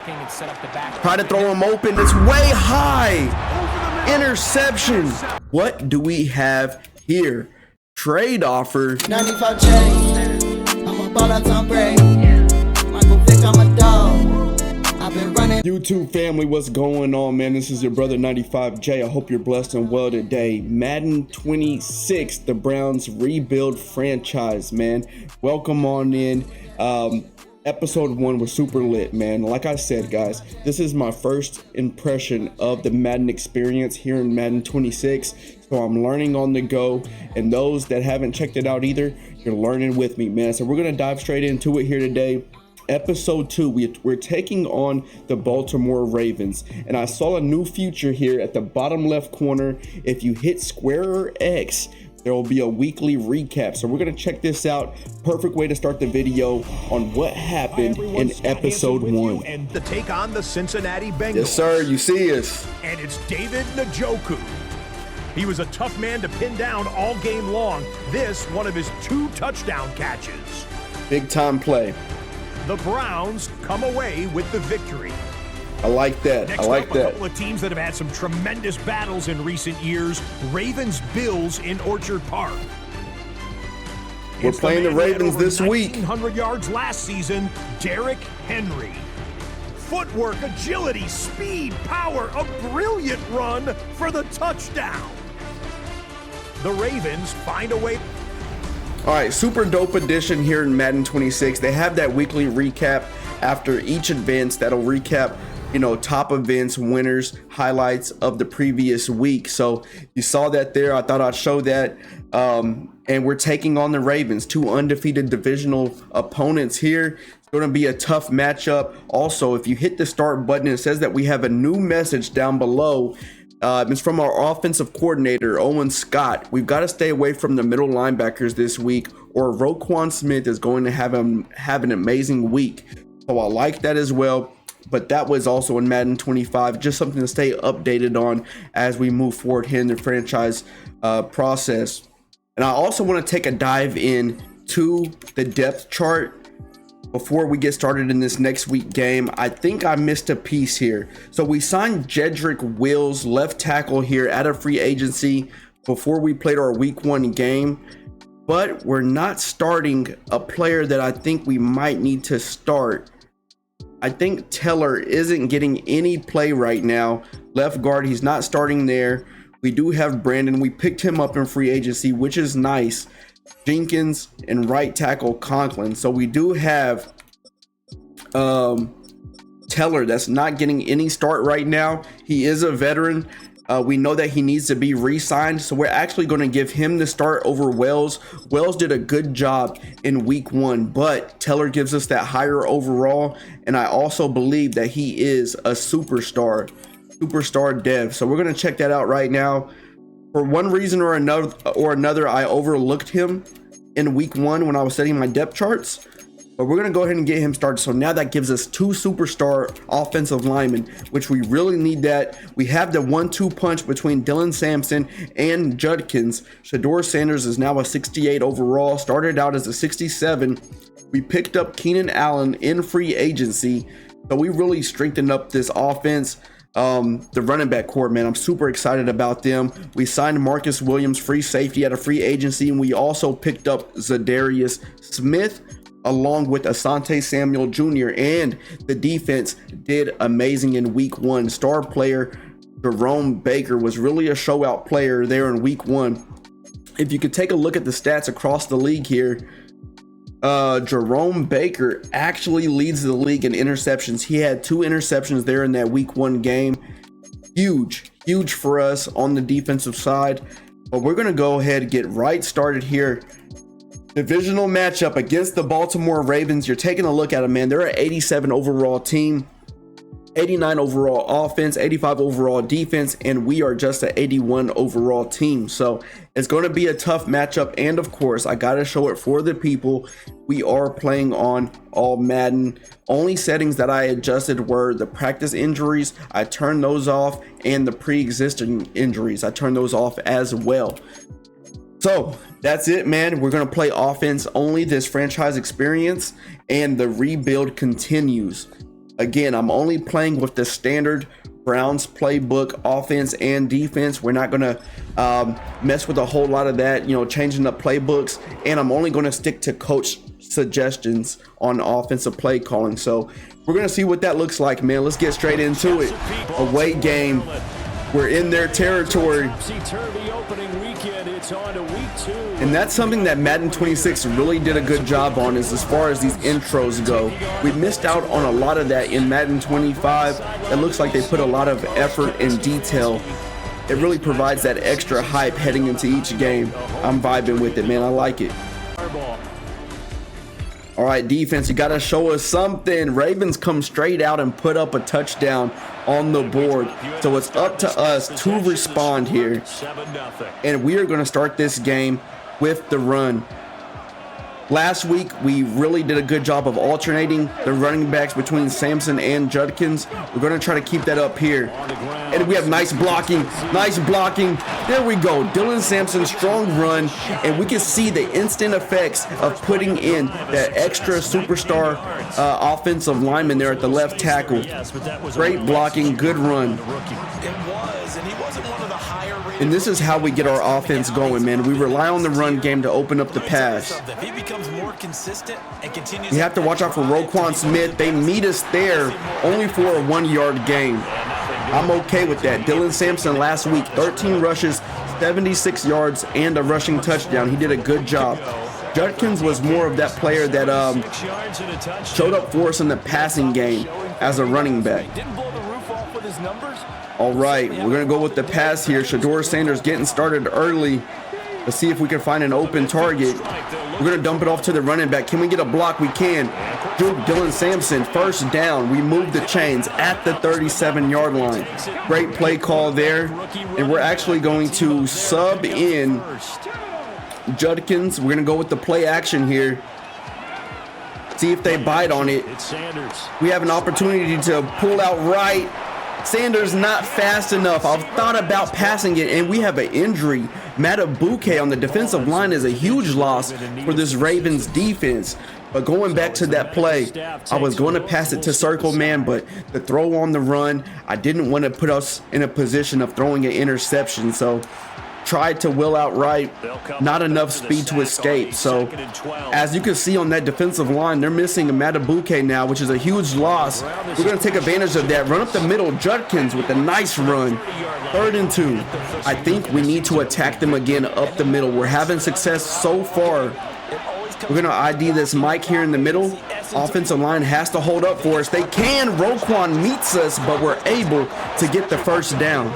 Try to throw him open. It's way high. Interception. What do we have here? Trade offer. 95 chains. I'm a ball out Tom Brady. Michael Vick, I'm a dog. I've been running. YouTube family, what's going on, man? This is your brother 95J. I hope you're blessed and well today. Madden 26, the Browns rebuild franchise, man. Welcome on in. Episode 1 was super lit, man. Like I said, guys, this is my first impression of the Madden experience here in Madden 26. So I'm learning on the go, and those that haven't checked it out either, you're learning with me, man. So we're gonna dive straight into it here today. Episode 2, we're taking on the Baltimore Ravens, and I saw a new feature here at the bottom left corner. If you hit square or X, there will be a weekly recap. So we're going to check this out. Perfect way to start the video on what happened in episode 1. And to take on the Cincinnati Bengals. Yes, sir. You see us. And it's David Njoku. He was a tough man to pin down all game long. This, one of his 2 touchdown catches. Big time play. The Browns come away with the victory. I like that. Next I like up, that. A couple of teams that have had some tremendous battles in recent years. Ravens-Bills in Orchard Park. We're playing the Ravens this week. 1,900 yards last season, Derrick Henry. Footwork, agility, speed, power, a brilliant run for the touchdown. The Ravens find a way. All right, super dope edition here in Madden 26. They have that weekly recap after each event that'll recap, you know, top events, winners, highlights of the previous week. So you saw that there. I thought I'd show that. And we're taking on the Ravens, 2 undefeated divisional opponents here. It's going to be a tough matchup. Also, if you hit the start button, it says that we have a new message down below. It's from our offensive coordinator, Owen Scott. We've got to stay away from the middle linebackers this week, or Roquan Smith is going to have an amazing week. So I like that as well. But that was also in Madden 25, just something to stay updated on as we move forward here in the franchise process. And I also want to take a dive in to the depth chart before we get started in this next week game. I think I missed a piece here. So we signed Jedrick Wills, left tackle, here at a free agency before we played our week 1 game. But we're not starting a player that I think we might need to start. I think Teller isn't getting any play right now. Left guard, he's not starting there. We do have Brandon. We picked him up in free agency, which is nice. Jenkins and right tackle Conklin. So we do have Teller that's not getting any start right now. He is a veteran. We know that he needs to be re-signed, so we're actually going to give him the start over Wells. Wells did a good job in week 1, but Teller gives us that higher overall, and I also believe that he is a superstar dev. So we're going to check that out right now. For one reason or another, I overlooked him in week 1 when I was setting my depth charts. But we're going to go ahead and get him started. So now that gives us 2 superstar offensive linemen, which we really need that. We have the 1-2 punch between Dylan Sampson and Judkins. Shedeur Sanders is now a 68 overall, started out as a 67. We picked up Keenan Allen in free agency. So we really strengthened up this offense. The running back core, man, I'm super excited about them. We signed Marcus Williams, free safety, at a free agency, and we also picked up Shedeur Smith along with Asante Samuel Jr. And the defense did amazing in week 1. Star player Jerome Baker was really a show out player there in week 1. If you could take a look at the stats across the league here, Jerome Baker actually leads the league in interceptions. He had 2 interceptions there in that week 1 game. Huge for us on the defensive side. But we're going to go ahead and get right started here. Divisional matchup against the Baltimore Ravens. You're taking a look at them, man. They're an 87 overall team, 89 overall offense, 85 overall defense, and we are just an 81 overall team. So it's going to be a tough matchup. And of course, I got to show it for the people. We are playing on all Madden. Only settings that I adjusted were the practice injuries. I turned those off, and the pre-existing injuries. I turned those off as well. So that's it, man. We're going to play offense only this franchise experience, and the rebuild continues. Again, I'm only playing with the standard Browns playbook, offense and defense. We're not going to mess with a whole lot of that, you know, changing up playbooks. And I'm only going to stick to coach suggestions on offensive play calling. So we're going to see what that looks like, man. Let's get straight into it. Away game. We're in their territory. And that's something that Madden 26 really did a good job on, is as far as these intros go. We missed out on a lot of that in Madden 25. It looks like they put a lot of effort and detail. It really provides that extra hype heading into each game. I'm vibing with it, man. I like it. All right, defense, you got to show us something. Ravens come straight out and put up a touchdown on the board. So it's up to us to respond here. And we are going to start this game with the run. Last week, we really did a good job of alternating the running backs between Sampson and Judkins. We're going to try to keep that up here. And we have nice blocking, nice blocking. There we go. Dylan Sampson, strong run. And we can see the instant effects of putting in that extra superstar offensive lineman there at the left tackle. Great blocking, good run. And this is how we get our offense going, man. We rely on the run game to open up the pass. You have to watch out for Roquan Smith. They meet us there only for a 1-yard gain. I'm okay with that. Dylan Sampson last week, 13 rushes, 76 yards, and a rushing touchdown. He did a good job. Judkins was more of that player that showed up for us in the passing game as a running back. All right, we're going to go with the pass here. Shedeur Sanders getting started early. Let's see if we can find an open target. We're going to dump it off to the running back. Can we get a block? We can. Dylan Sampson, first down. We move the chains at the 37-yard line. Great play call there. And we're actually going to sub in Judkins. We're going to go with the play action here. See if they bite on it. We have an opportunity to pull out right. Sanders not fast enough. I've thought about passing it, and we have an injury. Madden on the defensive line is a huge loss for this Ravens defense. But going back to that play, I was going to pass it to circle man, but the throw on the run, I didn't want to put us in a position of throwing an interception. So tried to will out right, not enough speed to escape. So as you can see on that defensive line, they're missing a Madden now, which is a huge loss. We're going to take advantage of that. Run up the middle. Judkins with a nice run. 3rd and 2. I think we need to attack them again up the middle. We're having success so far. We're going to ID this Mike here in the middle. Offensive line has to hold up for us. They can. Roquan meets us, but we're able to get the first down.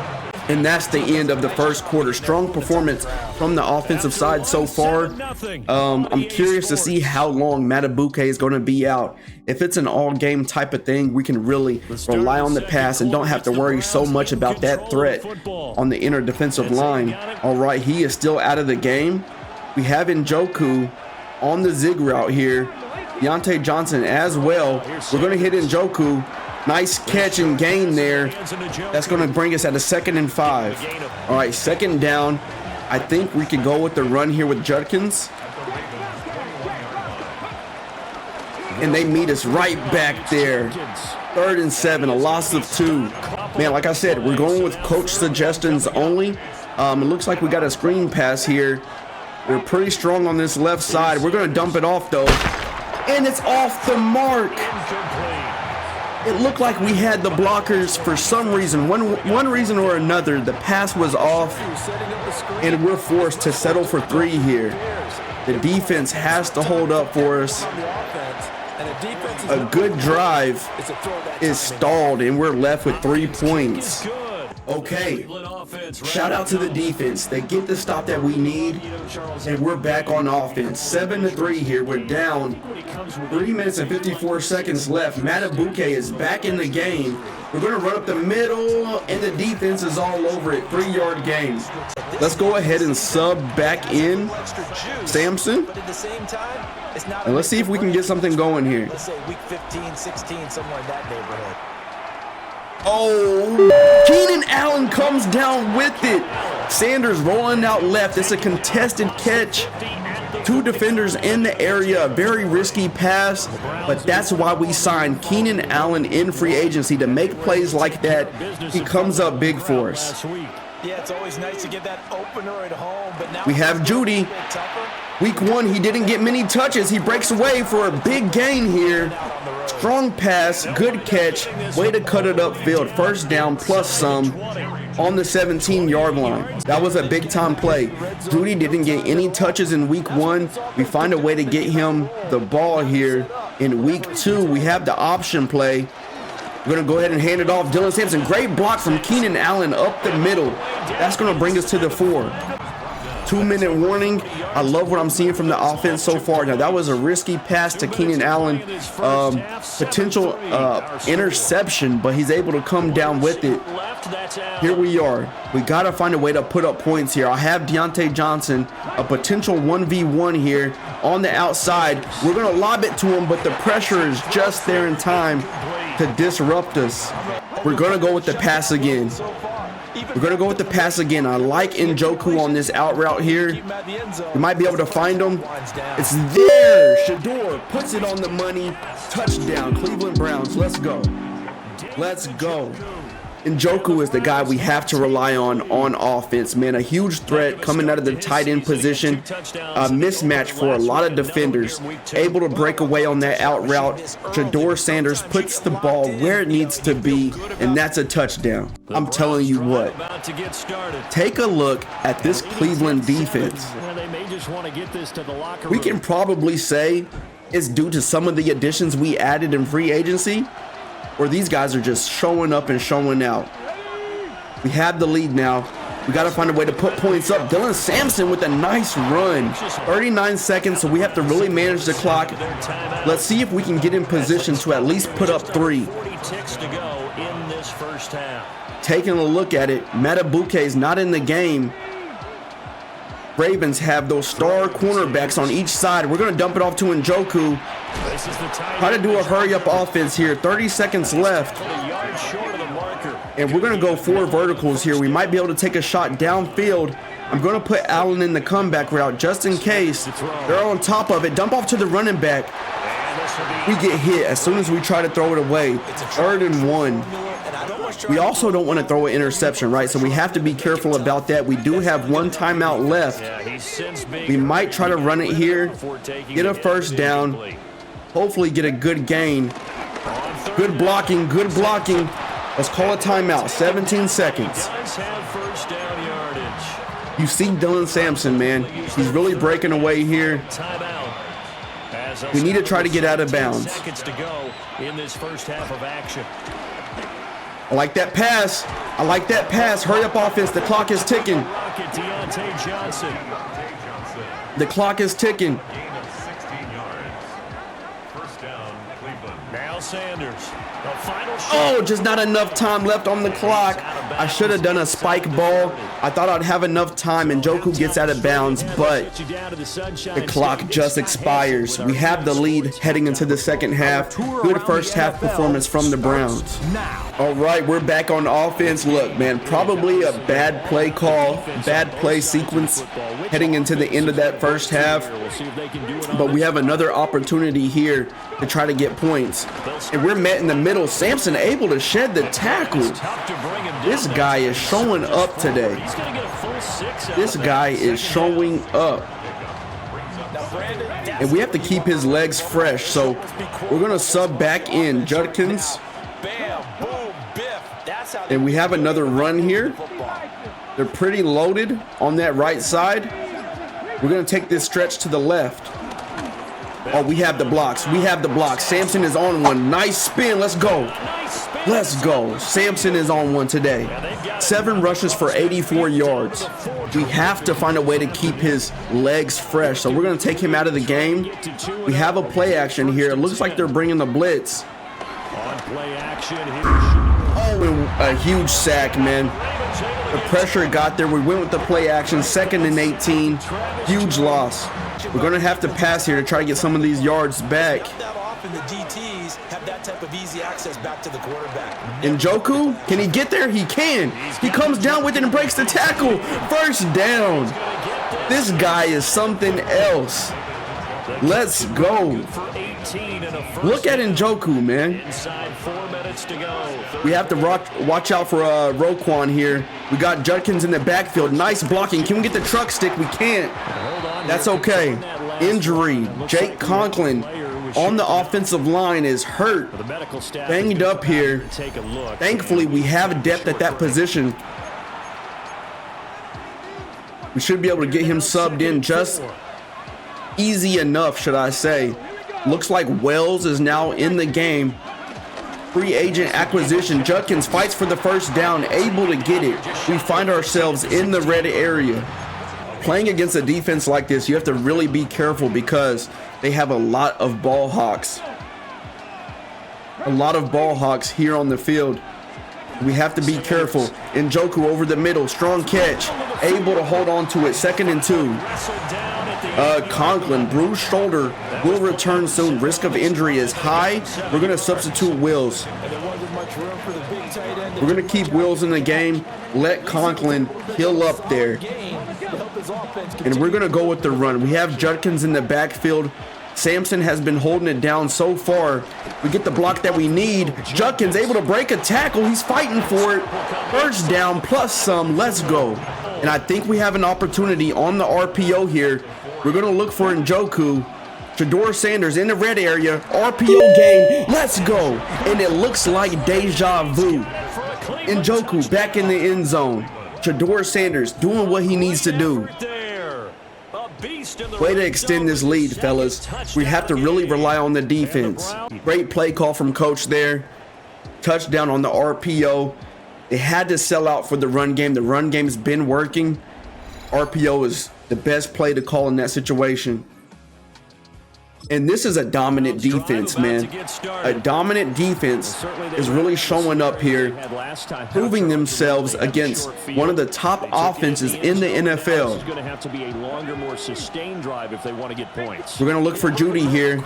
And that's the end of the first quarter. Strong performance from the offensive side so far. I'm curious to see how long Madden is going to be out. If it's an all-game type of thing, we can really rely on the pass and don't have to worry so much about that threat on the inner defensive line. All right, he is still out of the game. We have Njoku on the zig route here. Deontay Johnson as well. We're going to hit Njoku. Nice catch and gain there. That's going to bring us at a 2nd and 5. All right, 2nd down. I think we can go with the run here with Judkins. And they meet us right back there. 3rd and 7, a loss of 2. Man, like I said, we're going with coach suggestions only. It looks like we got a screen pass here. We're pretty strong on this left side. We're going to dump it off, though. And it's off the mark. It looked like we had the blockers for some reason, one reason or another. The pass was off, and we're forced to settle for 3 here. The defense has to hold up for us. A good drive is stalled, and we're left with 3 points. Okay, shout out to the defense. They get the stop that we need, and we're back on offense. 7-3 here. We're down. 3 minutes and 54 seconds left. Madden is back in the game. We're going to run up the middle, and the defense is all over it. 3-yard gain. Let's go ahead and sub back in Sampson. And let's see if we can get something going here. Let's say week 15, 16, somewhere in that neighborhood. Oh, Keenan Allen comes down with it. Sanders rolling out left. It's a contested catch. Two defenders in the area, a very risky pass, but that's why we signed Keenan Allen in free agency, to make plays like that. He comes up big for us. Yeah, it's always nice to get that opener at home, but now we have Judy. Week 1, he didn't get many touches. He breaks away for a big gain here. Strong pass, good catch, way to cut it upfield. First down plus some on the 17-yard line. That was a big time play. Judy didn't get any touches in week 1. We find a way to get him the ball here in week 2. We have the option play. We're going to go ahead and hand it off. Dylan Sampson, great block from Keenan Allen up the middle. That's going to bring us to the 4. 2-minute warning. I love what I'm seeing from the offense so far. Now, that was a risky pass to Keenan Allen. Potential interception, but he's able to come down with it. Here we are. We got to find a way to put up points here. I have Deontay Johnson, a potential 1v1 here on the outside. We're going to lob it to him, but the pressure is just there in time to disrupt us. We're going to go with the pass again. We're going to go with the pass again. I like Njoku on this out route here. We might be able to find him. It's there. Shedeur puts it on the money. Touchdown, Cleveland Browns. Let's go. Let's go. Njoku is the guy we have to rely on offense, man. A huge threat coming out of the tight end position. A mismatch for a lot of defenders. Able to break away on that out route. Shedeur Sanders puts the ball where it needs to be, and that's a touchdown. I'm telling you what. Take a look at this Cleveland defense. We can probably say it's due to some of the additions we added in free agency, or these guys are just showing up and showing out. We have the lead now. We got to find a way to put points up. Dylan Sampson with a nice run. 39 seconds, so we have to really manage the clock. Let's see if we can get in position to at least put up 3. Taking a look at it, Matabuke is not in the game. Ravens have those star cornerbacks on each side. We're going to dump it off to Njoku. Try to do a hurry-up offense here. 30 seconds left. And we're going to go 4 verticals here. We might be able to take a shot downfield. I'm going to put Allen in the comeback route just in case. They're on top of it. Dump off to the running back. We get hit as soon as we try to throw it away. 3rd and 1. We also don't want to throw an interception, right? So we have to be careful about that. We do have 1 timeout left. We might try to run it here, get a first down, hopefully get a good gain. Good blocking, good blocking. Let's call a timeout. 17 seconds. You see Dylan Sampson, man. He's really breaking away here. We need to try to get out of bounds. I like that pass. I like that pass. Hurry up offense. The clock is ticking. The clock is ticking. Now Sanders. Oh, just not enough time left on the clock. I should have done a spike ball. I thought I'd have enough time, and Njoku gets out of bounds, but the clock just expires. We have the lead heading into the second half. Good first half performance from the Browns. All right, we're back on offense. Look, man, probably a bad play call, bad play sequence heading into the end of that first half. But we have another opportunity here to try to get points. And we're met in the middle. Sampson able to shed the tackle. This guy is showing up today. This guy is showing up. And we have to keep his legs fresh. So we're going to sub back in Judkins. And we have another run here. They're pretty loaded on that right side. We're going to take this stretch to the left. Oh, we have the blocks. We have the blocks. Sampson is on one. Nice spin. Let's go. Let's go. Sampson is on one today. 7 rushes for 84 yards. We have to find a way to keep his legs fresh. So we're going to take him out of the game. We have a play action here. It looks like they're bringing the blitz. Oh, and a huge sack, man. The pressure got there. We went with the play action. 2nd and 18. Huge loss. We're going to have to pass here to try to get some of these yards back. Njoku, can he get there? He can. He comes down with it and breaks the tackle. First down. This guy is something else. Let's go. Look at Njoku, man. We have to watch out for Roquan here. We got Judkins in the backfield. Nice blocking. Can we get the truck stick? We can't. That's okay. Injury. Jake Conklin on the offensive line is hurt. Banged up here. Thankfully, we have depth at that position. We should be able to get him subbed in just easy enough, should I say. Looks like Wells is now in the game. Free agent acquisition. Judkins fights for the first down, able to get it. We find ourselves in the red area. Playing against a defense like this, you have to really be careful because they have a lot of ball hawks. A lot of ball hawks here on the field. We have to be careful. Njoku over the middle, strong catch, able to hold on to it. 2nd and 2. Conklin, bruised shoulder, will return soon. Risk of injury is high. We're going to substitute Wills. We're going to keep Wills in the game. Let Conklin heal up there. And we're going to go with the run. We have Judkins in the backfield. Sampson has been holding it down so far. We get the block that we need. Judkins able to break a tackle. He's fighting for it. First down plus some. Let's go. And I think we have an opportunity on the RPO here. We're going to look for Njoku. Shedeur Sanders in the red area. RPO game. Let's go. And it looks like deja vu. Njoku back in the end zone. Shedeur Sanders doing what he needs to do. Way to extend this lead, fellas. We have to really rely on the defense. Great play call from coach there. Touchdown on the RPO. They had to sell out for the run game. The run game's been working. RPO is the best play to call in that situation. And this is a dominant defense, man. A dominant defense is really showing up here, proving themselves against one of the top offenses in the NFL. We're going to look for Judy here.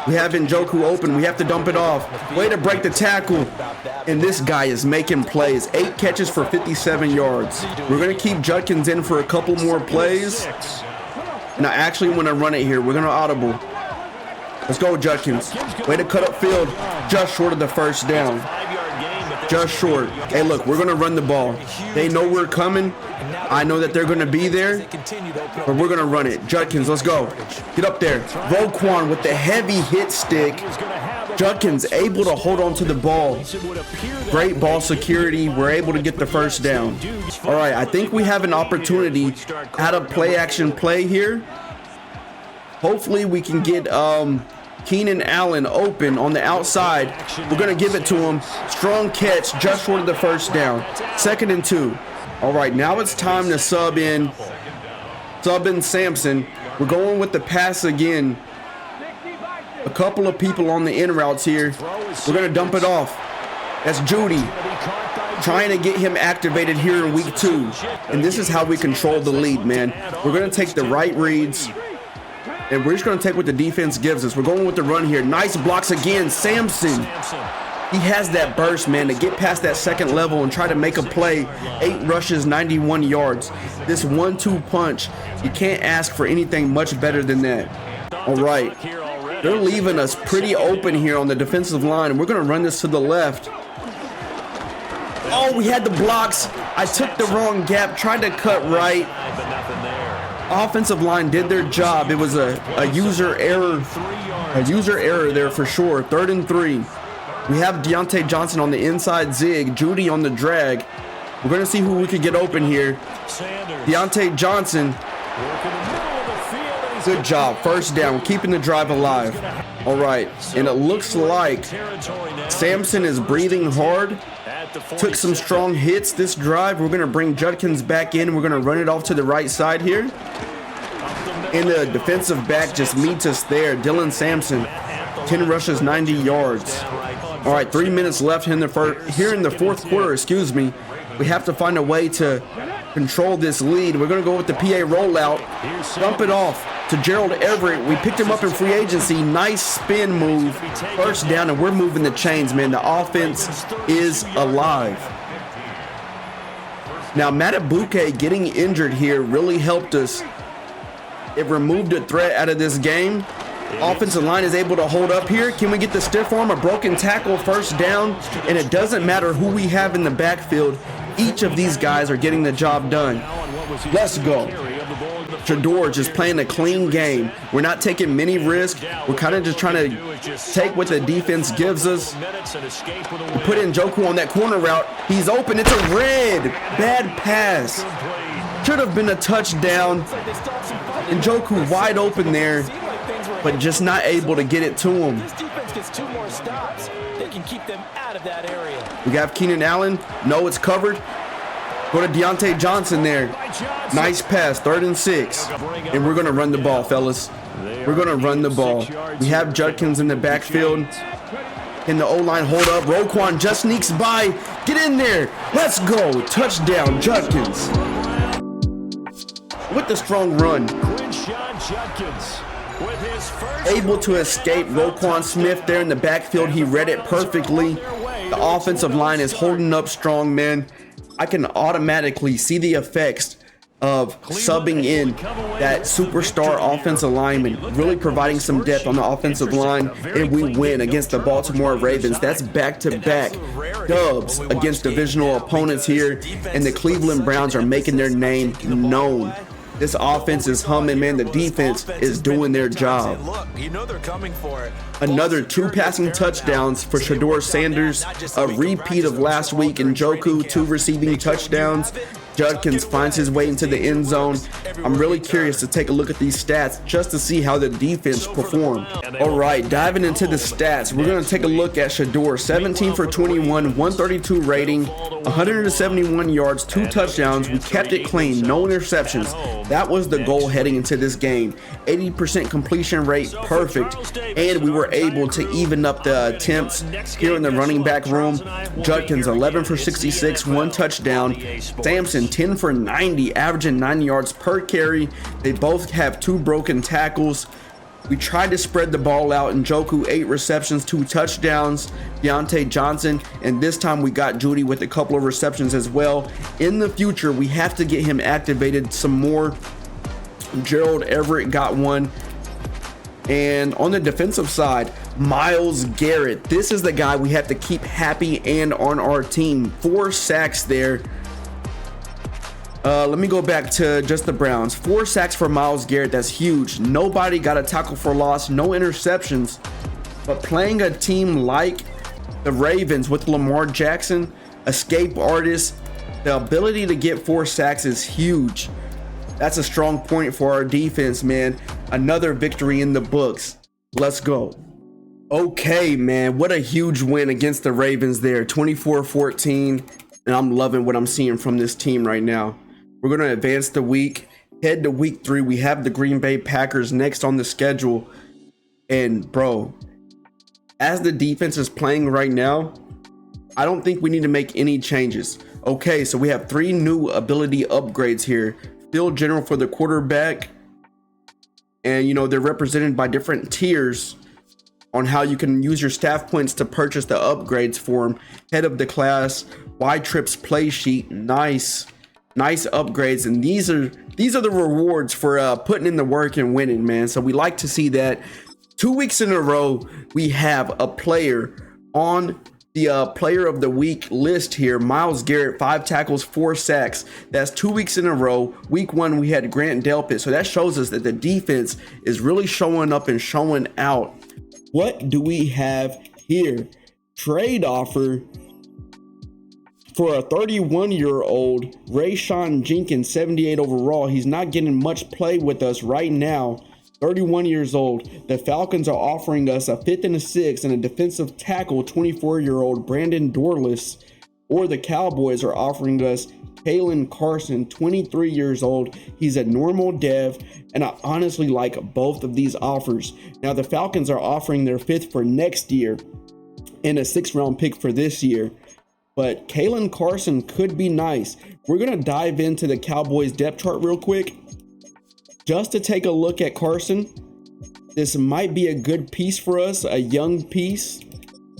We have Njoku open. We have to dump it off. Way to break the tackle. And this guy is making plays. 8 catches for 57 yards. We're going to keep Judkins in for a couple more plays. And I actually want to run it here. We're going to audible. Let's go, Judkins. Way to cut up field. Just short of the first down. Just short. Hey, look, we're going to run the ball. They know we're coming. I know that they're going to be there. But we're going to run it. Judkins, let's go. Get up there. Roquan with the heavy hit stick. Judkins able to hold on to the ball. Great ball security. We're able to get the first down. All right, I think we have an opportunity at a play action play here. Hopefully we can get Keenan Allen open on the outside. We're going to give it to him. Strong catch, just short of the first down. 2nd and 2. All right, now it's time to sub in Sampson. We're going with the pass again. A couple of people on the in routes here. We're going to dump it off. That's Judy. Trying to get him activated here in week 2. And this is how we control the lead, man. We're going to take the right reads. And we're just going to take what the defense gives us. We're going with the run here. Nice blocks again. Sampson. He has that burst, man, to get past that second level and try to make a play. 8 rushes, 91 yards. This 1-2 punch, you can't ask for anything much better than that. All right. They're leaving us pretty open here on the defensive line. We're going to run this to the left. Oh, we had the blocks. I took the wrong gap, tried to cut right. Offensive line did their job. It was a user error there for sure. 3rd and 3. We have Deontay Johnson on the inside zig, Judy on the drag. We're going to see who we could get open here. Deontay Johnson. Good job. First down, keeping the drive alive. All right, and it looks like Sampson is breathing hard. Took some strong hits this drive. We're going to bring Judkins back in. We're going to run it off to the right side here. And the defensive back just meets us there. Dylan Sampson, 10 rushes, 90 yards. All right, 3 minutes left in the fourth quarter, excuse me. We have to find a way to control this lead. We're going to go with the PA rollout. Dump it off to Gerald Everett. We picked him up in free agency. Nice spin move. First down, and we're moving the chains, man. The offense is alive. Now, Matabuke getting injured here really helped us It removed a threat out of this game. Offensive line is able to hold up here. Can we get the stiff arm? A broken tackle, first down, and it doesn't matter who we have in the backfield. Each of these guys are getting the job done. Let's go. Shedeur just playing a clean game. We're not taking many risks. We're kind of just trying to take what the defense gives us. We put in Njoku on that corner route. He's open. It's a red. Bad pass. Should have been a touchdown. Njoku wide open there, but just not able to get it to him. This defense gets 2 more stops. They can keep them out of that area. We got Keenan Allen. No, it's covered. Go to Deontay Johnson there. Nice pass, 3rd and 6. And we're going to run the ball, fellas. We're going to run the ball. We have Judkins in the backfield. Can the O-line hold up? Roquan just sneaks by. Get in there. Let's go. Touchdown, Judkins. With the strong run. Able to escape Roquan Smith there in the backfield. He read it perfectly. The offensive line is holding up strong, man. I can automatically see the effects of subbing in that superstar offensive lineman, really providing some depth on the offensive line, and we win against the Baltimore Ravens. That's back-to-back dubs against divisional opponents here, and the Cleveland Browns are making their name known. This offense is humming, man. The defense is doing their job. Another 2 passing touchdowns for Shedeur Sanders. A repeat of last week. Njoku, 2 receiving touchdowns. Judkins finds his way into the end zone. I'm really curious to take a look at these stats just to see how the defense performed. All right, diving into the stats, we're going to take a look at Shedeur. 17 for 21, 132 rating, 171 yards, 2 touchdowns. We kept it clean, no interceptions. That was the goal heading into this game. 80% completion rate, perfect. And we were able to even up the attempts here in the running back room. Judkins, 11 for 66, 1 touchdown. Sampson, 10 for 90, averaging 9 yards per carry. They both have 2 broken tackles. We tried to spread the ball out. Njoku, 8 receptions, 2 touchdowns. Deontay Johnson, and this time we got Judy with a couple of receptions as well. In the future, we have to get him activated some more. Gerald Everett got 1. And on the defensive side, Myles Garrett. This is the guy we have to keep happy and on our team. 4 sacks there. Let me go back to just the Browns. 4 sacks for Myles Garrett. That's huge. Nobody got a tackle for loss, no interceptions. But playing a team like the Ravens with Lamar Jackson, escape artist, the ability to get 4 sacks is huge. That's a strong point for our defense, man. Another victory in the books. Let's go. Okay, man, what a huge win against the Ravens there. 24-14. And I'm loving what I'm seeing from this team right now. We're going to advance the week, head to week 3. We have the Green Bay Packers next on the schedule. And bro, as the defense is playing right now, I don't think we need to make any changes. Okay, so we have 3 new ability upgrades here. Field General for the quarterback. And you know, they're represented by different tiers on how you can use your staff points to purchase the upgrades for them. Head of the class, Y-Trips play sheet, nice upgrades. And these are the rewards for putting in the work and winning, man. So we like to see that. 2 weeks in a row, we have a player on the player of the week list here. Myles Garrett, 5 tackles, 4 sacks. That's 2 weeks in a row. Week 1, we had Grant Delpit. So that shows us that the defense is really showing up and showing out. What do we have here? Trade offer for a 31-year-old Rayshawn Jenkins, 78 overall. He's not getting much play with us right now. 31 years old. The Falcons are offering us a 5th and a 6th and a defensive tackle, 24-year-old Brandon Dorless. Or the Cowboys are offering us Kalen Carson, 23 years old. He's a normal dev, and I honestly like both of these offers. Now, the Falcons are offering their 5th for next year and a 6th-round pick for this year. But Kalen Carson could be nice. We're going to dive into the Cowboys depth chart real quick just to take a look at Carson. This might be a good piece for us, a young piece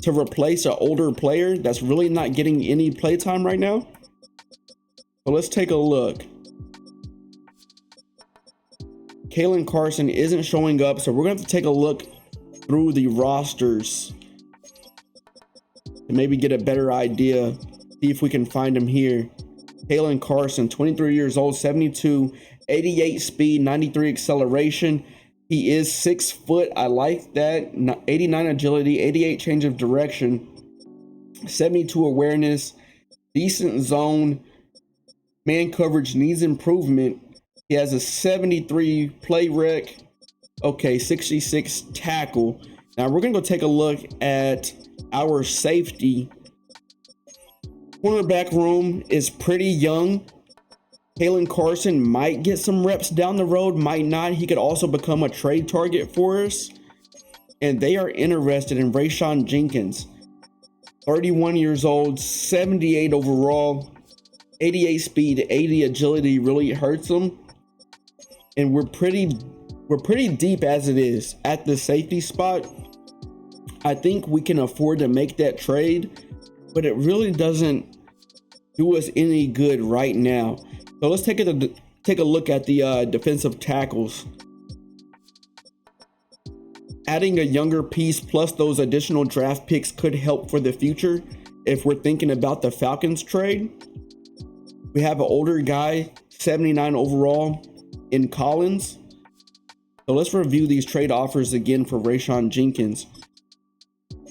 to replace an older player that's really not getting any playtime right now. So let's take a look. Kalen Carson isn't showing up, so we're going to have to take a look through the rosters to maybe get a better idea, see if we can find him here. Kalen Carson, 23 years old, 72, 88 speed, 93 acceleration. He is 6 foot. I like that. 89 agility, 88 change of direction, 72 awareness, decent zone. Man coverage needs improvement. He has a 73 play rec. Okay, 66 tackle. Now we're going to go take a look at our safety. Cornerback room is pretty young. Kalen Carson might get some reps down the road, might not. He could also become a trade target for us. And they are interested in Rayshawn Jenkins. 31 years old, 78 overall, 88 speed, 80 agility really hurts him. And we're pretty deep as it is at the safety spot. I think we can afford to make that trade, but it really doesn't do us any good right now. So let's take a look at the defensive tackles. Adding a younger piece plus those additional draft picks could help for the future if we're thinking about the Falcons trade. We have an older guy, 79 overall, in Collins. So let's review these trade offers again for Rayshawn Jenkins.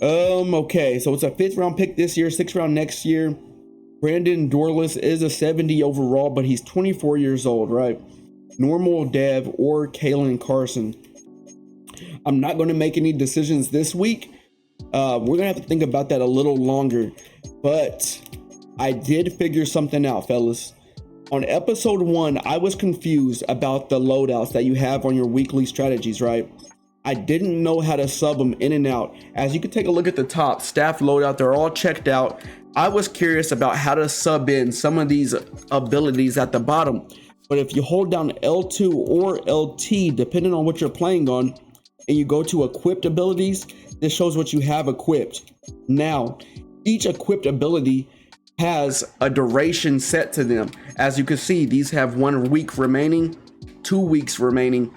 Okay, so it's a 5th round pick this year, 6th round next year. Brandon Dorlus is a 70 overall, but he's 24 years old, right? Normal Dev or Kalen Carson. I'm not going to make any decisions this week. We're going to have to think about that a little longer. But I did figure something out, fellas. On episode 1, I was confused about the loadouts that you have on your weekly strategies, right? I didn't know how to sub them in and out. As you can take a look at the top, staff loadout, they're all checked out. I was curious about how to sub in some of these abilities at the bottom. But if you hold down L2 or LT, depending on what you're playing on, and you go to equipped abilities, this shows what you have equipped. Now, each equipped ability has a duration set to them. As you can see, these have 1 week remaining, 2 weeks remaining.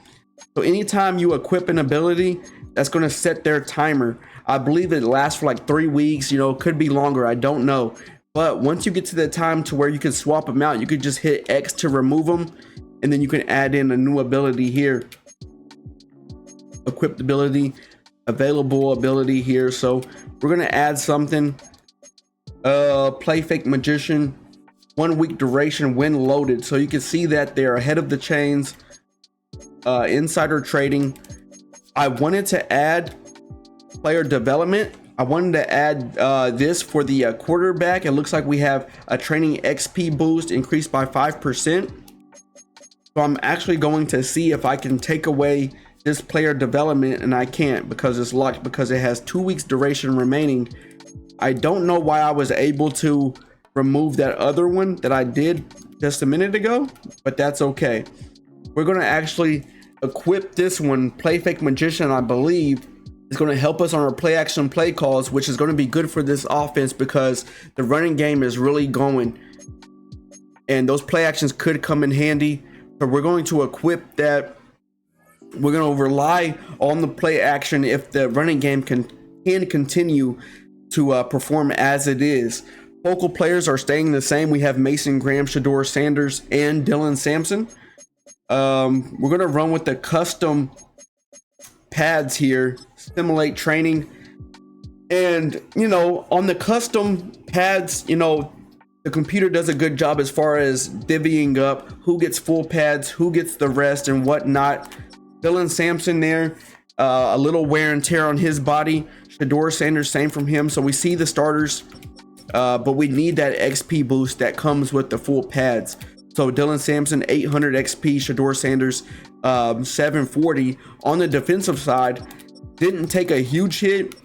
So anytime you equip an ability, that's going to set their timer. I believe it lasts for like 3 weeks, could be longer, I don't know. But once you get to the time to where you can swap them out, you could just hit X to remove them, and then you can add in a new ability here. Equipped ability, available ability here. So we're going to add something. Play fake magician, 1 week duration when loaded. So you can see that they're ahead of the chains. Insider trading. I wanted to add player development. I wanted to add this for the quarterback. It looks like we have a training XP boost increased by 5%. So I'm actually going to see if I can take away this player development, and I can't because it's locked because it has 2 weeks duration remaining. I don't know why I was able to remove that other one that I did just a minute ago, but that's okay. We're going to actually equip this one. Play fake magician, I believe, is going to help us on our play action play calls, which is going to be good for this offense because the running game is really going, and those play actions could come in handy. So we're going to equip that. We're going to rely on the play action if the running game can continue to perform as it is. Focal players are staying the same. We have Mason Graham, Shedeur Sanders, and Dylan Sampson. We're going to run with the custom pads here, simulate training. And, on the custom pads, the computer does a good job as far as divvying up who gets full pads, who gets the rest, and whatnot. Dylan Sampson there, a little wear and tear on his body. Shedeur Sanders, same from him. So we see the starters, but we need that XP boost that comes with the full pads. So Dylan Sampson, 800 XP, Shedeur Sanders, 740. On the defensive side, didn't take a huge hit,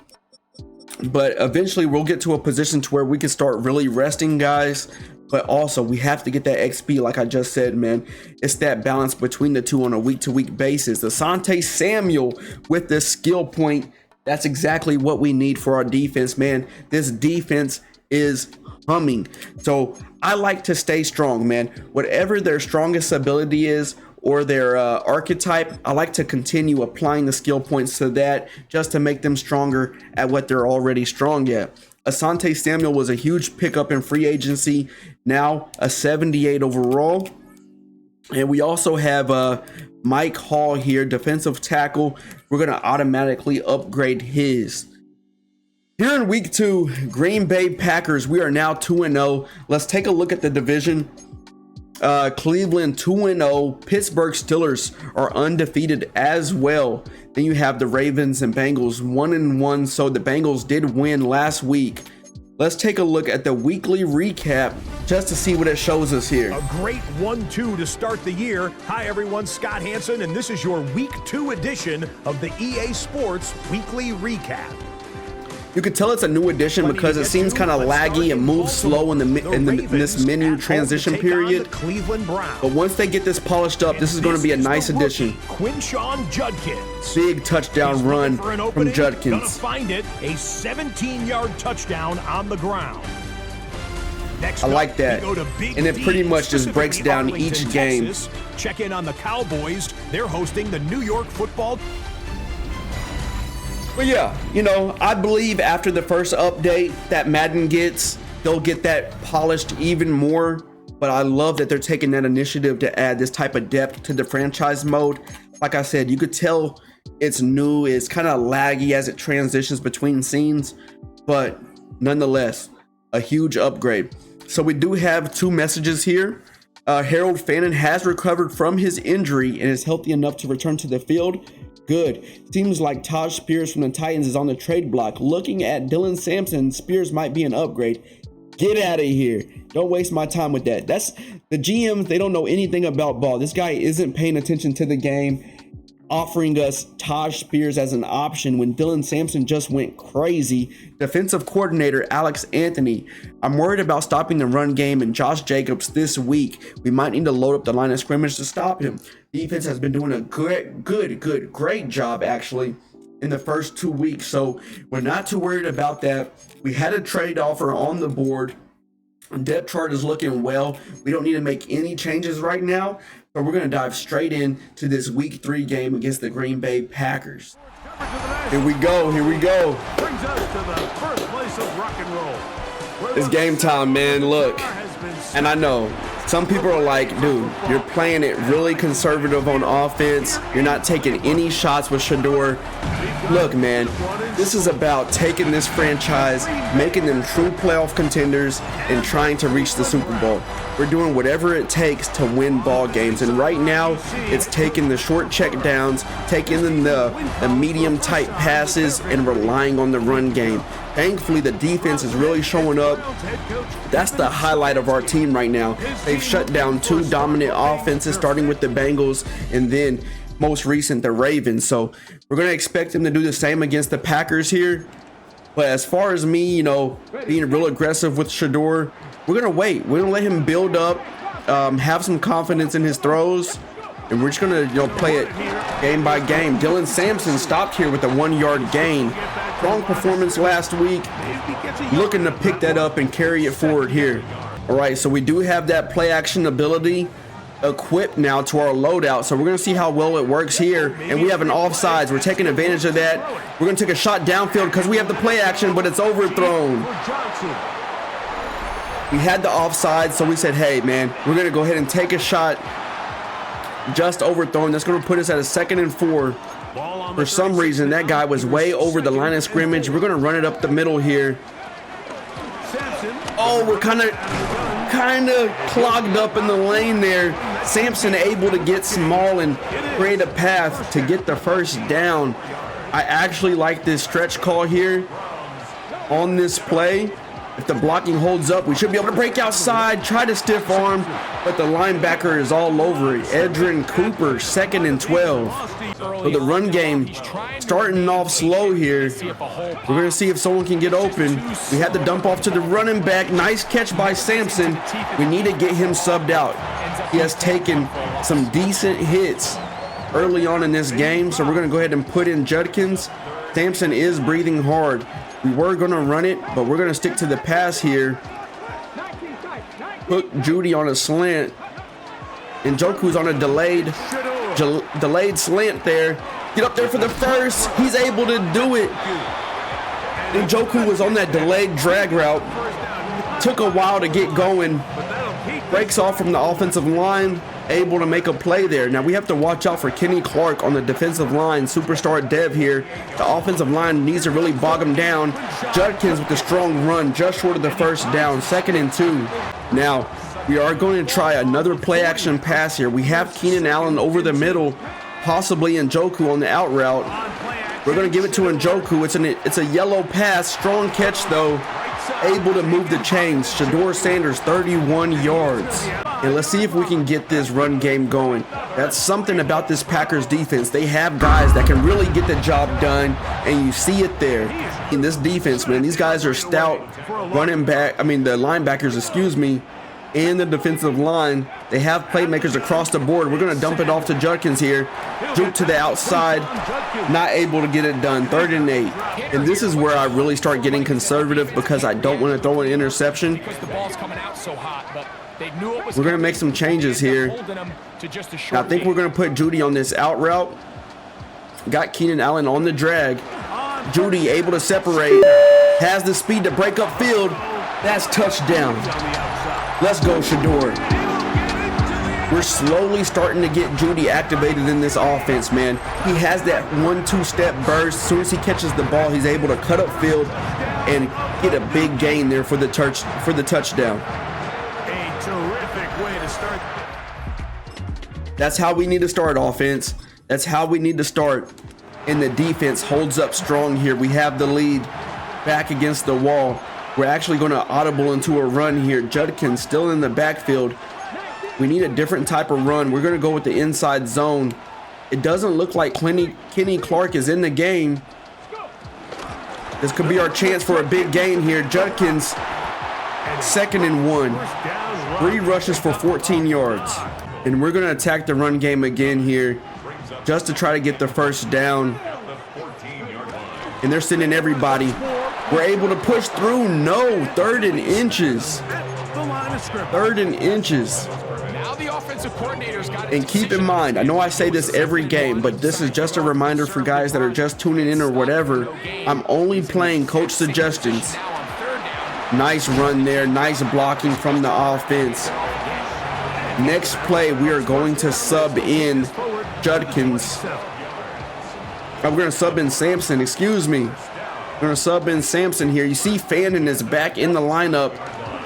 but eventually we'll get to a position to where we can start really resting guys. But also we have to get that XP, like I just said, man. It's that balance between the two on a week-to-week basis. Asante Samuel with the skill point. That's exactly what we need for our defense, man. This defense is humming. So I like to stay strong, man. Whatever their strongest ability is, or their archetype, I like to continue applying the skill points to that just to make them stronger at what they're already strong at. Asante Samuel was a huge pickup in free agency, now a 78 overall. And we also have Mike Hall here, defensive tackle. We're going to automatically upgrade his. Here in week 2, Green Bay Packers, we are now 2-0. Let's take a look at the division. Cleveland 2-0. Pittsburgh Steelers are undefeated as well. Then you have the Ravens and Bengals 1-1. So the Bengals did win last week. Let's take a look at the weekly recap just to see what it shows us here. A great 1-2 to start the year. Hi everyone, Scott Hansen, and this is your week 2 edition of the EA Sports Weekly Recap. You can tell it's a new edition because it seems kind of laggy and moves slow in this menu transition period. But once they get this polished up, this is going to be a nice addition. Quinshawn Judkins. Big touchdown run from Judkins. Gonna find it, a 17-yard touchdown on the ground. Next I like that, and it pretty much just breaks down each game. Texas. Check in on the Cowboys. They're hosting the New York Football. But yeah, you know, I believe after the first update that Madden gets, they'll get that polished even more. But I love that they're taking that initiative to add this type of depth to the franchise mode. Like I said, you could tell it's new, it's kind of laggy as it transitions between scenes, but nonetheless, a huge upgrade. So we do have 2 messages here. Harold Fannin has recovered from his injury and is healthy enough to return to the field. Good. Seems like Taj Spears from the Titans is on the trade block. Looking at Dylan Sampson, Spears might be an upgrade. Get out of here. Don't waste my time with that. That's the GMs. They don't know anything about ball. This guy isn't paying attention to the game, offering us Taj Spears as an option when Dylan Sampson just went crazy. Defensive coordinator Alex Anthony. I'm worried about stopping the run game and Josh Jacobs this week. We might need to load up the line of scrimmage to stop him. Defense has been doing a great job actually in the first 2 weeks. So we're not too worried about that. We had a trade offer on the board. Depth chart is looking well. We don't need to make any changes right now, but we're going to dive straight into this week 3 game against the Green Bay Packers. Here we go. Brings us to the birthplace of rock and roll. It's game time, man. Look, and I know some people are like, dude, you're playing it really conservative on offense. You're not taking any shots with Shedeur. Look, man, this is about taking this franchise, making them true playoff contenders, and trying to reach the Super Bowl. We're doing whatever it takes to win ball games. And right now, it's taking the short check downs, taking the medium tight passes, and relying on the run game. Thankfully, the defense is really showing up. That's the highlight of our team right now. They've shut down 2 dominant offenses, starting with the Bengals and then most recent, the Ravens. So we're going to expect them to do the same against the Packers here. But as far as me, you know, being real aggressive with Shedeur, we're going to wait. We're going to let him build up, have some confidence in his throws, and we're just going to, you know, play it game by game. Dylan Sampson stopped here with a 1-yard gain. Strong performance last week. Looking to pick that up and carry it forward here. All right, so we do have that play action ability equipped now to our loadout. So we're going to see how well it works here. And we have an offsides. We're taking advantage of that. We're going to take a shot downfield because we have the play action, but it's overthrown. We had the offside, so we said, hey, man, we're going to go ahead and take a shot. Just overthrown. That's going to put us at a 2nd and 4. For some reason, that guy was way over the line of scrimmage. We're going to run it up the middle here. Oh, we're kind of clogged up in the lane there. Sampson able to get small and create a path to get the first down. I actually like this stretch call here on this play. If the blocking holds up, we should be able to break outside, try to stiff arm, but the linebacker is all over it. Edrin Cooper, 2nd and 12. So the run game starting off slow here. We're going to see if someone can get open. We had to dump off to the running back. Nice catch by Sampson. We need to get him subbed out. He has taken some decent hits early on in this game, so we're going to go ahead and put in Judkins. Sampson is breathing hard. We were going to run it, but we're going to stick to the pass here. Hook Judy on a slant. Njoku's on a delayed slant there. Get up there for the first. He's able to do it. Njoku was on that delayed drag route. Took a while to get going. Breaks off from the offensive line. Able to make a play there. Now we have to watch out for Kenny Clark on the defensive line. Superstar dev here. The offensive line needs to really bog him down. Judkins with a strong run just short of the first down. 2nd and 2. Now we are going to try another play action pass here. We have Keenan Allen over the middle. Possibly Njoku on the out route. We're going to give it to Njoku. It's a yellow pass. Strong catch though. Able to move the chains. Shedeur Sanders 31 yards. And let's see if we can get this run game going. That's something about this Packers defense. They have guys that can really get the job done, and you see it there. In this defense, man, these guys are stout. Running back, the linebackers, excuse me, and the defensive line. They have playmakers across the board. We're going to dump it off to Judkins here. Juke to the outside. Not able to get it done. 3rd and 8. And this is where I really start getting conservative because I don't want to throw an interception. We're going to make some changes here. I think we're going to put Judy on this out route. Got Keenan Allen on the drag. Judy able to separate. Has the speed to break up field. That's touchdown. Let's go, Shedeur. We're slowly starting to get Judy activated in this offense, man. He has that 1-2 step burst. As soon as he catches the ball, he's able to cut up field and get a big gain there for the touchdown. A terrific way to start. That's how we need to start, offense. That's how we need to start. And the defense holds up strong here. We have the lead back against the wall. We're actually going to audible into a run here. Judkins still in the backfield. We need a different type of run. We're going to go with the inside zone. It doesn't look like Kenny Clark is in the game. This could be our chance for a big gain here. Judkins, 2nd and 1. 3 rushes for 14 yards. And we're going to attack the run game again here just to try to get the first down. And they're sending everybody. We're able to push through. No, 3rd and inches. 3rd and inches. And keep in mind, I know I say this every game, but this is just a reminder for guys that are just tuning in or whatever. I'm only playing coach suggestions. Nice run there. Nice blocking from the offense. Next play, we are going to sub in Judkins. We're going to sub in Sampson, excuse me. We're going to sub in Sampson here. You see Fannin is back in the lineup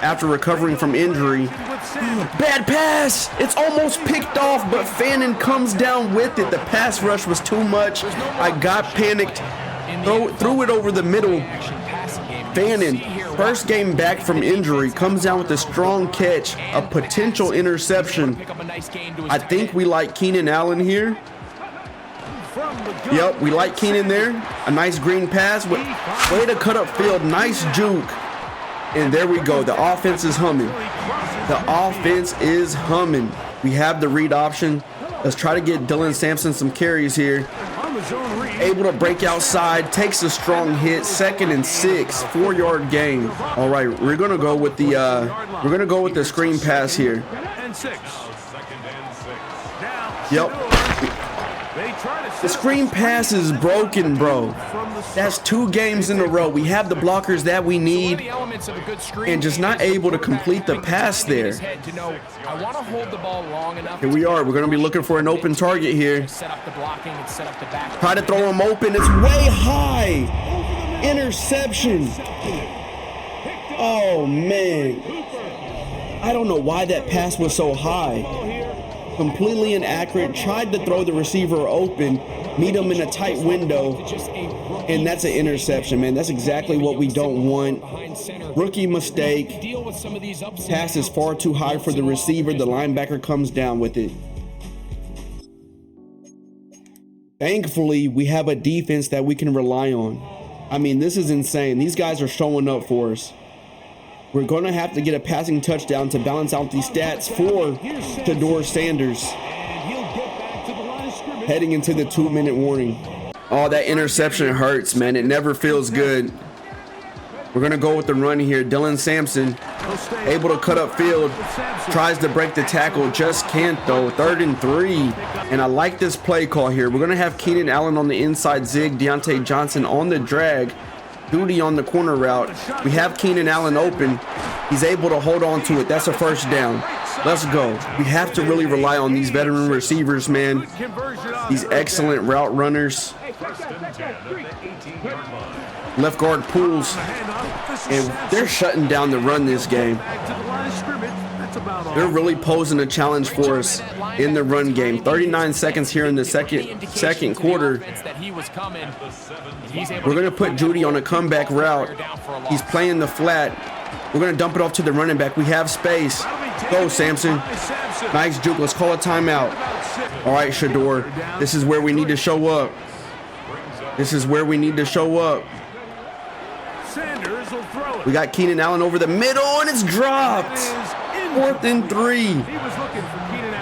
after recovering from injury. Bad pass. It's almost picked off, but Fannin comes down with it. The pass rush was too much. I got panicked. Threw it over the middle. Fannin, first game back from injury, comes down with a strong catch, a potential interception. I think we like Keenan Allen here. Yep, we like Keenan there. A nice green pass. Way to cut up field. Nice juke. And there we go. The offense is humming. The offense is humming. We have the read option. Let's try to get Dylan Sampson some carries here. Able to break outside. Takes a strong hit. 2nd and 6. 4-yard gain. All right, we're gonna go with the screen pass here. Yep. The screen pass is broken, bro. That's 2 games in a row. We have the blockers that we need and just not able to complete the pass there. Here we are. We're going to be looking for an open target here. Try to throw him open. It's way high. Interception. Oh, man. I don't know why that pass was so high. Completely inaccurate. Tried to throw the receiver open, meet him in a tight window, and that's an interception, man. That's exactly what we don't want. Rookie mistake. Pass is far too high for the receiver. The linebacker comes down with it. Thankfully, we have a defense that we can rely on. I mean, this is insane. These guys are showing up for us. We're going to have to get a passing touchdown to balance out these stats for Shedeur Sanders. Heading into the 2-minute warning. Oh, that interception hurts, man. It never feels good. We're going to go with the run here. Dylan Sampson able to cut up field, tries to break the tackle, just can't though. 3rd and 3. And I like this play call here. We're going to have Keenan Allen on the inside zig, Deontay Johnson on the drag, Duty on the corner route. We have Keenan Allen open. He's able to hold on to it. That's a first down. Let's go. We have to really rely on these veteran receivers, man. These excellent route runners. Left guard pulls, and they're shutting down the run this game. They're really posing a challenge for us in the run game. 39 seconds here in the second quarter. We're going to put Judy on a comeback route. He's playing the flat. We're going to dump it off to the running back. We have space. Go, Samson. Nice juke. Let's call a timeout. All right, Shedeur. This is where we need to show up. This is where we need to show up. We got Keenan Allen over the middle, and it's dropped. 4th and 3.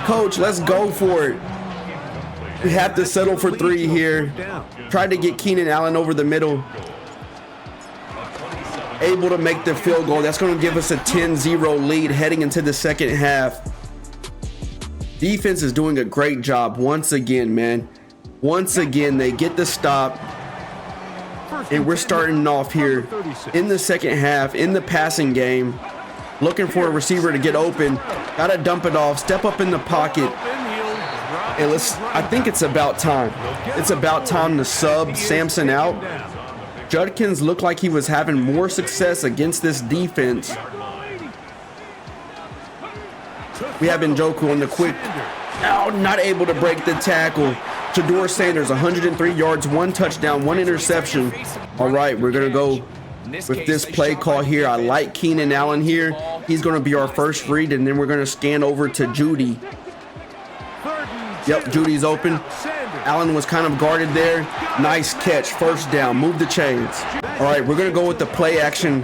Coach, let's go for it. We have to settle for 3 here. Try to get Keenan Allen over the middle. Able to make the field goal. That's going to give us a 10-0 lead heading into the second half. Defense is doing a great job once again, man. Once again, they get the stop. And we're starting off here in the second half, in the passing game. Looking for a receiver to get open. Gotta dump it off, step up in the pocket. And I think it's about time. It's about time to sub Samson out. Judkins looked like he was having more success against this defense. We have Njoku on the quick. Oh, not able to break the tackle. Shedeur Sanders, 103 yards, 1 touchdown, 1 interception. All right, we're going to go with this play call here. I like Keenan Allen here. He's going to be our first read, and then we're going to scan over to Judy. Yep, Judy's open. Allen was kind of guarded there. Nice catch, first down. Move the chains. All right, we're going to go with the play action.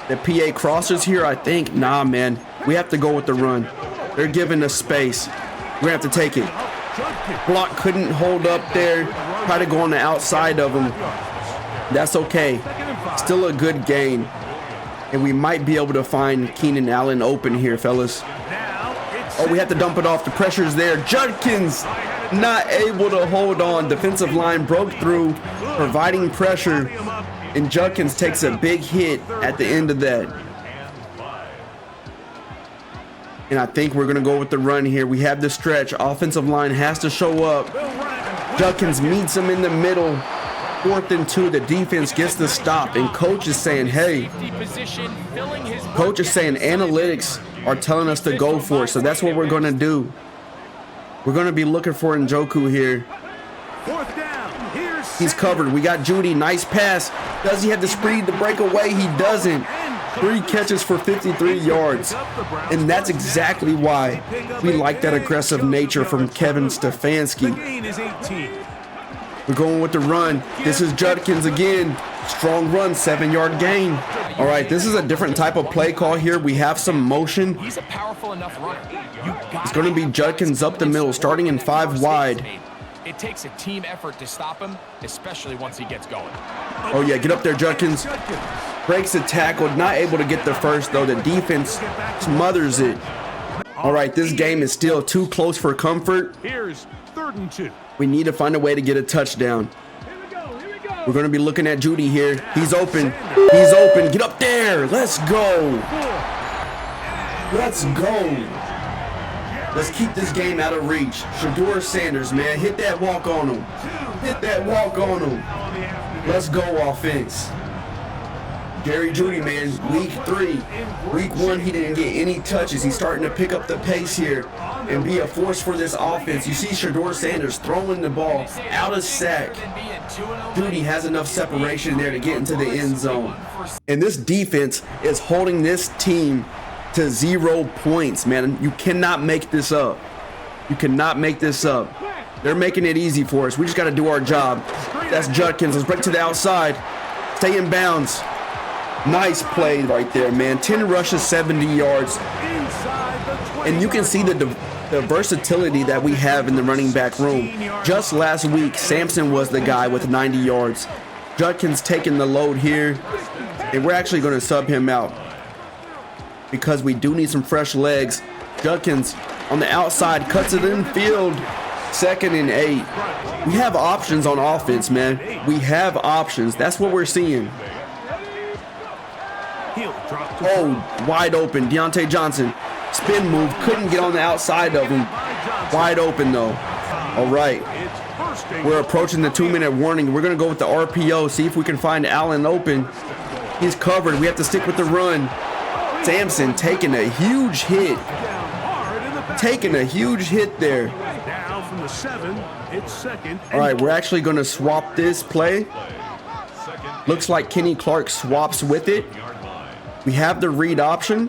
The PA crossers here, I think. Nah, man. We have to go with the run. They're giving us space. We're going to have to take it. Block couldn't hold up there. Try to go on the outside of him. That's okay. Still a good gain. And we might be able to find Keenan Allen open here, fellas. Oh, we have to dump it off. The pressure's there. Judkins not able to hold on. Defensive line broke through, providing pressure. And Judkins takes a big hit at the end of that. And I think we're going to go with the run here. We have the stretch. Offensive line has to show up. Judkins meets him in the middle. 4th and 2. The defense gets the stop. And coach is saying, hey. Coach is saying analytics are telling us to go for it. So that's what we're going to do. We're going to be looking for Njoku here. He's covered. We got Judy. Nice pass. Does he have the speed to break away? He doesn't. 3 catches for 53 yards. And that's exactly why we like that aggressive nature from Kevin Stefanski. We're going with the run. This is Judkins again. Strong run, 7-yard gain. All right, this is a different type of play call here. We have some motion. He's a powerful enough runner. It's going to be Judkins up the middle, starting in 5 wide. It takes a team effort to stop him, especially once he gets going. Oh yeah, get up there, Judkins. Breaks the tackle, not able to get the first though. The defense smothers it. All right, this game is still too close for comfort. Here's 3rd and 2. We need to find a way to get a touchdown. We're going to be looking at Judy here. He's open. He's open. Get up there. Let's go. Let's go. Let's keep this game out of reach. Shedeur Sanders, man. Hit that walk on him. Hit that walk on him. Let's go, offense. Jerry Judy, man, week 3. Week 1, he didn't get any touches. He's starting to pick up the pace here and be a force for this offense. You see Shedeur Sanders throwing the ball out of sack. Judy has enough separation there to get into the end zone. And this defense is holding this team to 0 points, man. You cannot make this up. You cannot make this up. They're making it easy for us. We just got to do our job. That's Judkins. Let's break to the outside. Stay in bounds. Nice play right there, man. 10 rushes, 70 yards. And you can see the versatility that we have in the running back room. Just last week, Samson was the guy with 90 yards. Judkins taking the load here. And we're actually going to sub him out. because we do need some fresh legs. Judkins on the outside cuts it in field. 2nd and 8. We have options on offense, man. We have options. That's what we're seeing. Oh, wide open. Deontay Johnson. Spin move. Couldn't get on the outside of him. Wide open, though. All right. We're approaching the 2-minute warning. We're going to go with the RPO. See if we can find Allen open. He's covered. We have to stick with the run. Sampson taking a huge hit. Taking a huge hit there. Now from the 7, it's 2nd. All right, we're actually going to swap this play. Looks like Kenny Clark swaps with it. We have the read option.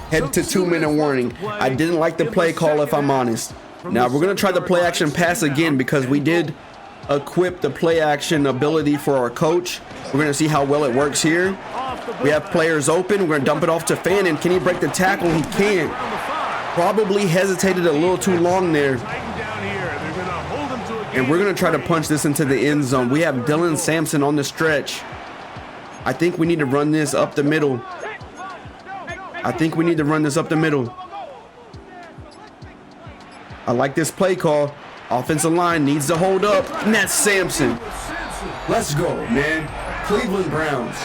Head to 2-minute warning. I didn't like the play call, if I'm honest. Now we're going to try the play action pass again because we did equip the play action ability for our coach. We're going to see how well it works here. We have players open. We're going to dump it off to Fannin. Can he break the tackle? He can't. Probably hesitated a little too long there. And we're going to try to punch this into the end zone. We have Dylan Sampson on the stretch. I think we need to run this up the middle. I like this play call. Offensive line needs to hold up. And that's Sampson. Let's go, man. Cleveland Browns.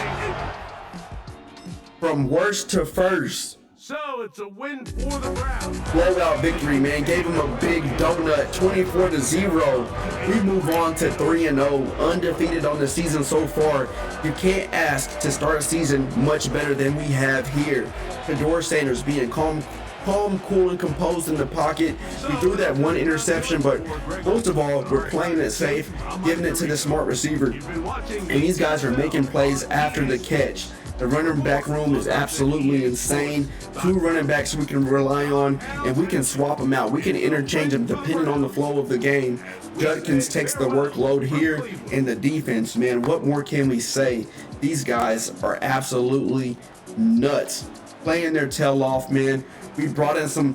From worst to first. So it's a win for the Browns. Blowout victory, man. Gave him a big donut, 24-0. We move on to 3-0, undefeated on the season so far. You can't ask to start a season much better than we have here. Shedeur Sanders being calm, cool, and composed in the pocket. We threw that one interception, but most of all, we're playing it safe, giving it to the smart receiver. And these guys are making plays after the catch. The running back room is absolutely insane. 2 running backs we can rely on, and we can swap them out. We can interchange them depending on the flow of the game. Judkins takes the workload here, and the defense, man, what more can we say? These guys are absolutely nuts. Playing their tail off, man. We brought in some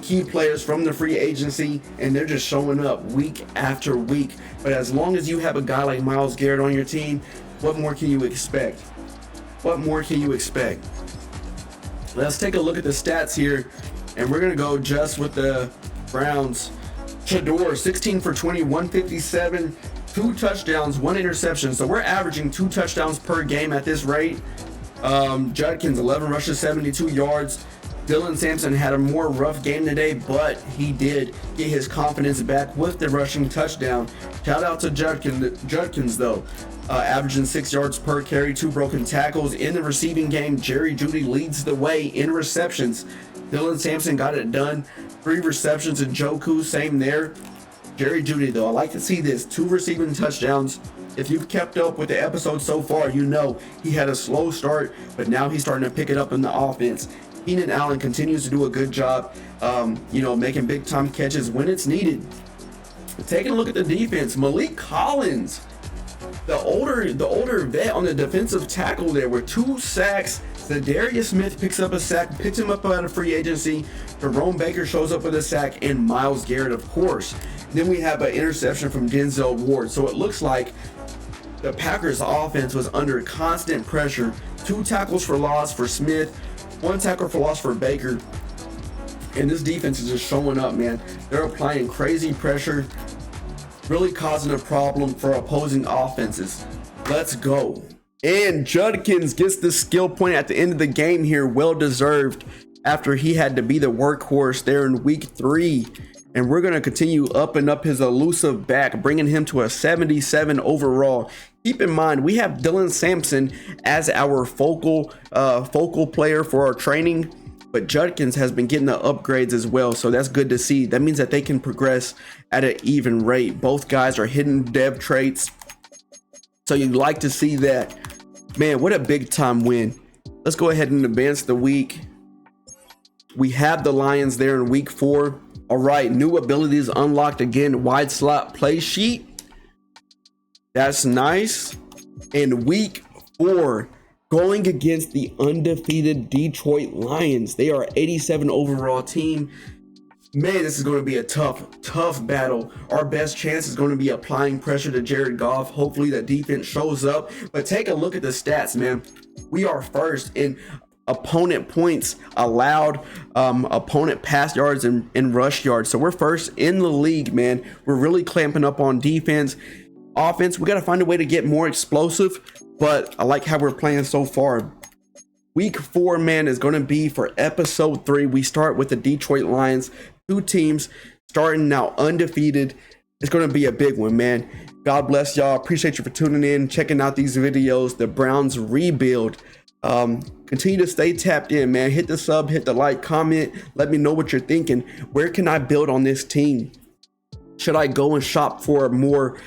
key players from the free agency, and they're just showing up week after week. But as long as you have a guy like Myles Garrett on your team, what more can you expect? What more can you expect? Let's take a look at the stats here, and we're going to go just with the Browns. Shedeur, 16 for 20, 157, 2 touchdowns, 1 interception. So we're averaging 2 touchdowns per game at this rate. Judkins, 11 rushes, 72 yards. Dylan Sampson had a more rough game today, but he did get his confidence back with the rushing touchdown. Shout out to Judkins though. Averaging 6 yards per carry, 2 broken tackles. In the receiving game, Jerry Jeudy leads the way in receptions. Dylan Sampson got it done. 3 receptions, and Joku, same there. Jerry Jeudy though, I like to see this. 2 receiving touchdowns. If you've kept up with the episode so far, you know he had a slow start, but now he's starting to pick it up in the offense. Keenan Allen continues to do a good job, making big time catches when it's needed. Taking a look at the defense, Malik Collins, the older vet on the defensive tackle there with 2 sacks. Zadarius Smith picks up a sack, picks him up out of free agency. Jerome Baker shows up with a sack, and Myles Garrett, of course. Then we have an interception from Denzel Ward. So it looks like the Packers offense was under constant pressure. 2 tackles for loss for Smith, 1 tackle for loss for Baker. And this defense is just showing up, man. They're applying crazy pressure, really causing a problem for opposing offenses. Let's go. And Judkins gets the skill point at the end of the game here, well deserved, after he had to be the workhorse there in week 3. And we're going to continue upping up his elusive back, bringing him to a 77 overall. Keep in mind, we have Dylan Sampson as our focal player for our training, but Judkins has been getting the upgrades as well, so that's good to see. That means that they can progress at an even rate. Both guys are hidden dev traits, so you'd like to see that. Man, what a big time win. Let's go ahead and advance the week. We have the Lions there in week 4. All right, new abilities unlocked again. Wide slot play sheet. That's nice. In week 4, going against the undefeated Detroit Lions. They are 87 overall team. Man, this is going to be a tough battle. Our best chance is going to be applying pressure to Jared Goff. Hopefully the defense shows up. But take a look at the stats, man. We are first in opponent points allowed, opponent pass yards and rush yards. So we're first in the league, man. We're really clamping up on defense. Offense, we got to find a way to get more explosive, but I like how we're playing so far. Week 4, man, is going to be for episode 3. We start with the Detroit Lions. 2 teams starting now undefeated. It's going to be a big one, man. God bless y'all. Appreciate you for tuning in, checking out these videos. The Browns rebuild. Continue to stay tapped in, man. Hit the sub, hit the like, comment. Let me know what you're thinking. Where can I build on this team? Should I go and shop for a more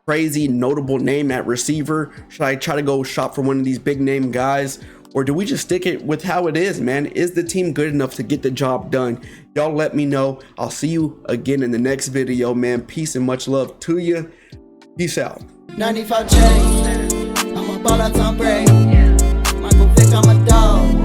crazy, notable name at receiver? Should I try to go shop for one of these big name guys? Or do we just stick it with how it is, man? Is the team good enough to get the job done? Y'all let me know. I'll see you again in the next video, man. Peace and much love to you. Peace out. 95 chains, I'm a ball out Tom Brady. Michael Vick, I'm a dog.